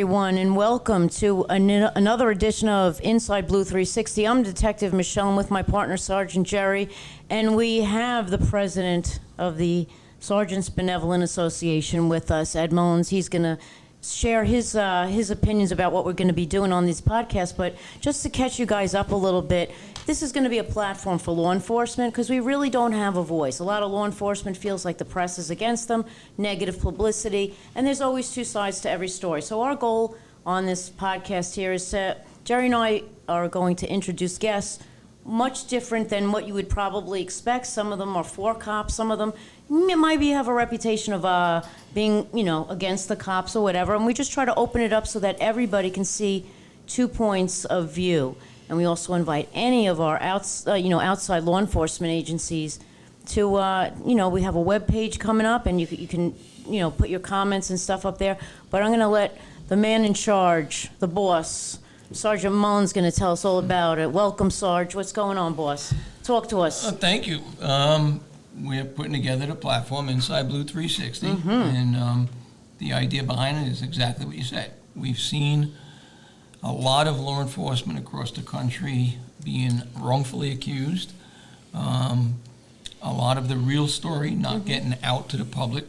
everyone, and welcome to another edition of Inside Blue 360. I'm Detective Michele, and with my partner, Sergeant Jerry, and we have the president of the Sergeants Benevolent Association with us, Ed Mullins. He's going to share his opinions about what we're going to be doing on these podcasts. But just to catch you guys up a little bit, this is going to be a platform for law enforcement because we really don't have a voice. A lot of law enforcement feels like the press is against them, negative publicity, and there's always two sides to every story. So our goal on this podcast here is Jerry and I are going to introduce guests much different than what you would probably expect. Some of them are for cops, some of them maybe have a reputation of being, against the cops or whatever, and we just try to open it up so that everybody can see 2 points of view. And we also invite any of our outside law enforcement agencies to, we have a web page coming up, and you can put your comments and stuff up there. But I'm going to let the man in charge, the boss, Sergeant Mullins, going to tell us all about it. Welcome, Sarge. What's going on, boss? Talk to us. Thank you. We're putting together the platform Inside Blue 360, and the idea behind it is exactly what you said. We've seen a lot of law enforcement across the country being wrongfully accused. A lot of the real story not getting out to the public.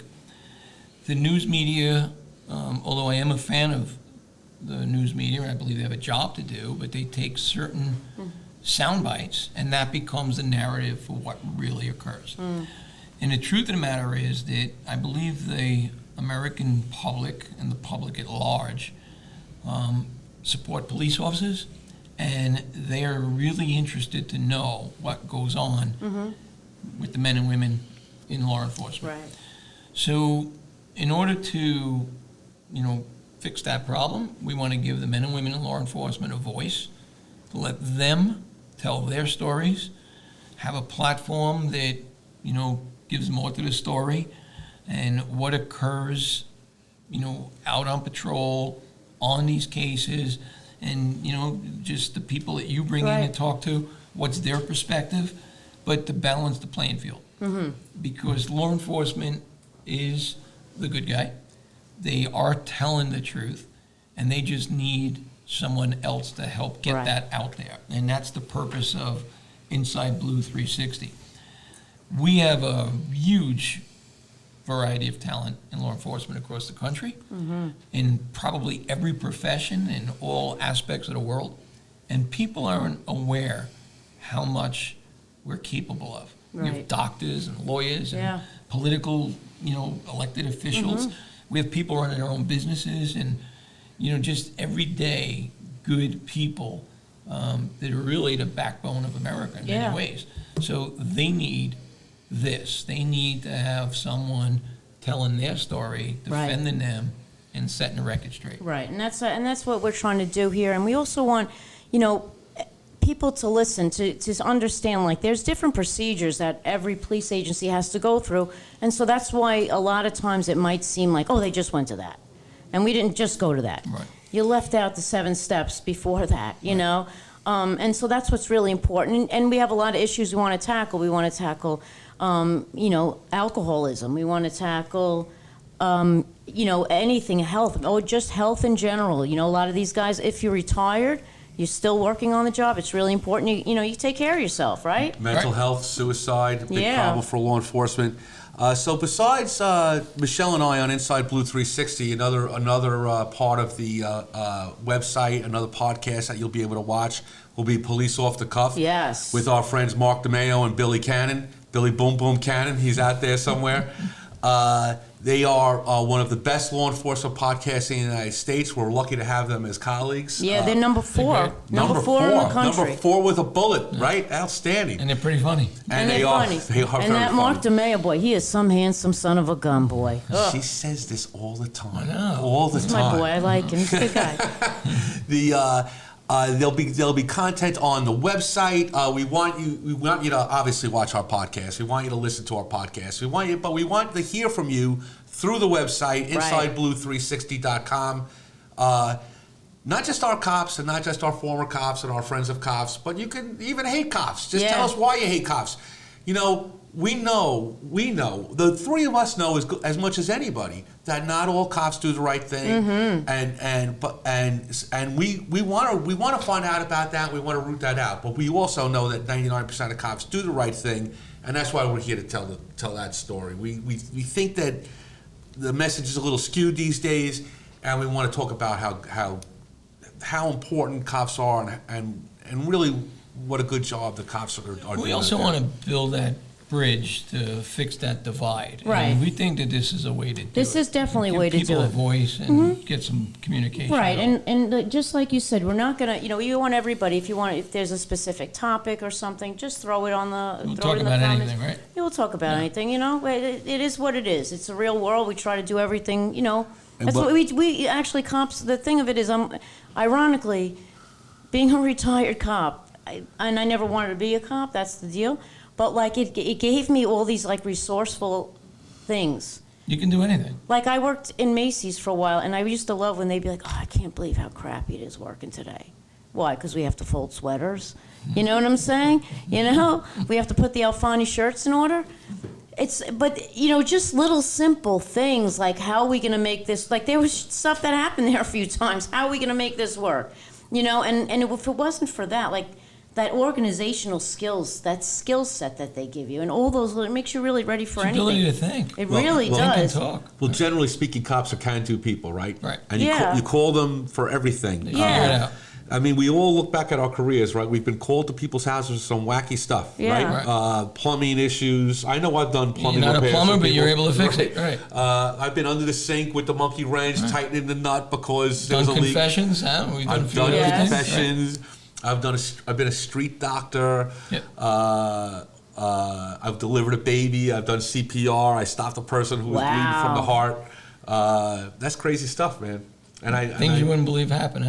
The news media, although I am a fan of the news media, I believe they have a job to do, but they take certain sound bites, and that becomes the narrative for what really occurs. And the truth of the matter is that I believe the American public and the public at large support police officers, and they are really interested to know what goes on with the men and women in law enforcement. Right. So in order to, fix that problem, we want to give the men and women in law enforcement a voice, to let them tell their stories, have a platform that, gives more to the story and what occurs, out on patrol, on these cases, and, just the people that you bring in and talk to, what's their perspective, but to balance the playing field. Because law enforcement is the good guy. They are telling the truth, and they just need someone else to help get that out there. And that's the purpose of Inside Blue 360. We have a huge variety of talent in law enforcement across the country, in probably every profession in all aspects of the world. And people aren't aware how much we're capable of. We have doctors and lawyers and political, elected officials. We have people running their own businesses and, just everyday good people that are really the backbone of America in many ways. So they need this. They need to have someone telling their story, defending them, and setting the record straight. Right, and that's what we're trying to do here. And we also want, people to listen, to understand, like, there's different procedures that every police agency has to go through. And so that's why a lot of times it might seem like, oh, they just went to that. And we didn't just go to that. Right. You left out the 7 steps before that, you know? And so that's what's really important. And we have a lot of issues we want to tackle. We want to tackle, alcoholism. We want to tackle, anything, health, or just health in general. A lot of these guys, if you're retired, you're still working on the job, it's really important, you take care of yourself, right? Mental health, suicide, big problem for law enforcement. So besides Michele and I on Inside Blue 360, another part of the website, another podcast that you'll be able to watch will be Police Off the Cuff. Yes. With our friends Mark DeMeo and Billy Cannon. Billy Boom Boom Cannon, he's out there somewhere. They are one of the best law enforcement podcasts in the United States. We're lucky to have them as colleagues. Yeah, they're number 4. Number 4 in the country. Number 4 with a bullet, right? Outstanding. And they're pretty funny. And they're funny. They are and very that Mark DeMeo, boy, he is some handsome son of a gun, boy. Ugh. She says this all the time. I know. All the He's time. my boy, I like him. He's a good guy. There'll be content on the website. We want you to obviously watch our podcast. We want you to listen to our podcast. We want to hear from you through the website, InsideBlue360.com. Not just our cops and not just our former cops and our friends of cops, but you can even hate cops. Just tell us why you hate cops. we know, the three of us know as much as anybody that not all cops do the right thing, and we want to find out about that. We want to root that out, but we also know that 99% of cops do the right thing, and that's why we're here to tell that story. We think that the message is a little skewed these days, and we want to talk about how important cops are and really what a good job the cops are doing. We also want to build that bridge to fix that divide. Right. And we think that this is a way to do it. This is definitely a way to do Give people it. a voice and get some communication. Right, going. and just like you said, we're not gonna, you want everybody, if there's a specific topic or something, just throw it on the, We'll throw talk it in the about comments. anything, right? Yeah, we'll talk about anything, it is what it is. It's a real world, we try to do everything, that's but- what we actually, cops, the thing of it is, ironically, being a retired cop, and I never wanted to be a cop, that's the deal, but like, it gave me all these like resourceful things. You can do anything. Like, I worked in Macy's for a while, and I used to love when they'd be like, I can't believe how crappy it is working today. Why? Because we have to fold sweaters. You know what I'm saying? We have to put the Alfani shirts in order. But just little simple things like, how are we going to make this, like, there was stuff that happened there a few times. How are we going to make this work? And if it wasn't for that, like, that organizational skills, that skill set that they give you, and all those, it makes you really ready for It's anything. ability to think. It really Think and does. talk. Well, generally speaking, cops are can-do people, right? Right. And Yeah. you call them for everything. They Yeah. figure it out. I mean, we all look back at our careers, right? We've been called to people's houses for some wacky stuff, Yeah. right? Right. Plumbing issues. I know I've done plumbing You're not a repairs plumber, for but you're people. able to fix it. Right. I've been under the sink with the monkey wrench, tightening the nut because there Done was a leak. confessions, huh? We've done a I've few done different things. confessions. I've been a street doctor. Yep. I've delivered a baby. I've done CPR. I stopped a person who was bleeding from the Wow. heart. That's crazy stuff, man. Things you wouldn't believe happen.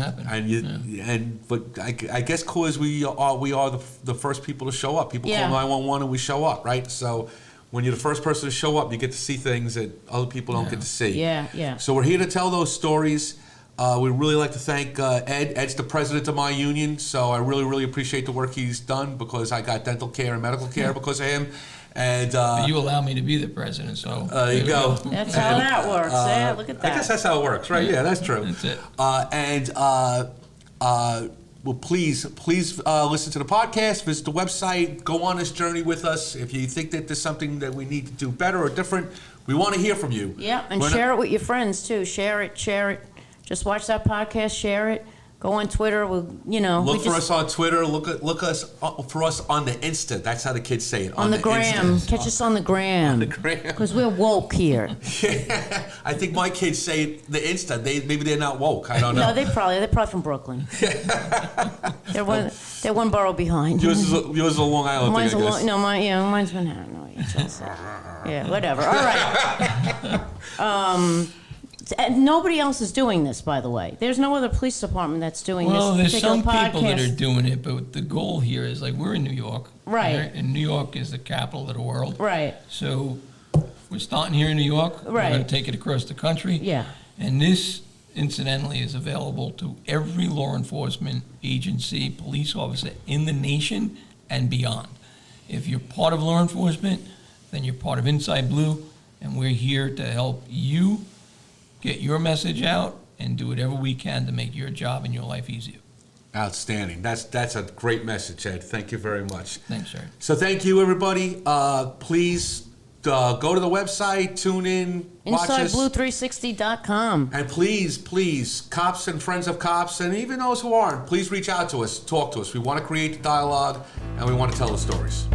But I guess because we are the first people to show up. People Yeah. call 911 and we show up, right? So when you're the first person to show up, you get to see things that other people don't get to see. Yeah. So we're here to tell those stories. We really like to thank Ed. Ed's the president of my union, so I really, really appreciate the work he's done because I got dental care and medical care because of him. And But you allow me to be the president, so there you go. That's how that works. Yeah, look at that. I guess that's how it works, right? Yeah, that's true. That's it. Well, please listen to the podcast, visit the website, go on this journey with us. If you think that there's something that we need to do better or different, we want to hear from you. Yeah, and We're not- share it with your friends too. Share it. Just watch that podcast, share it. Go on Twitter. Look for us on Twitter. Look for us on the Insta. That's how the kids say it. on the gram. Insta. Catch us on the gram. On the gram. Because we're woke here. I think my kids say the Insta. Maybe they're not woke. I don't know. No, they're probably from Brooklyn. they're one borough behind. Yours is a Long Island Mine's thing, I guess. mine's Manhattan. No, yeah, Chelsea. Yeah, whatever. All right. And nobody else is doing this, by the way. There's no other police department that's doing Well, this there's particular some people that are podcast. doing it, but the goal here is like we're in New York, Right. And New York is the capital of the world, Right. So we're starting here in New York. We're Right. going to take it across the country. Yeah. And this, incidentally, is available to every law enforcement agency, police officer in the nation and beyond. If you're part of law enforcement, then you're part of Inside Blue, and we're here to help you get your message out and do whatever we can to make your job and your life easier. Outstanding. That's a great message, Ed. Thank you very much. Thanks, sir. So thank you, everybody. Please go to the website, tune in, watch us. InsideBlue360.com. And please, cops and friends of cops, and even those who aren't, please reach out to us, talk to us. We want to create the dialogue, and we want to tell the stories.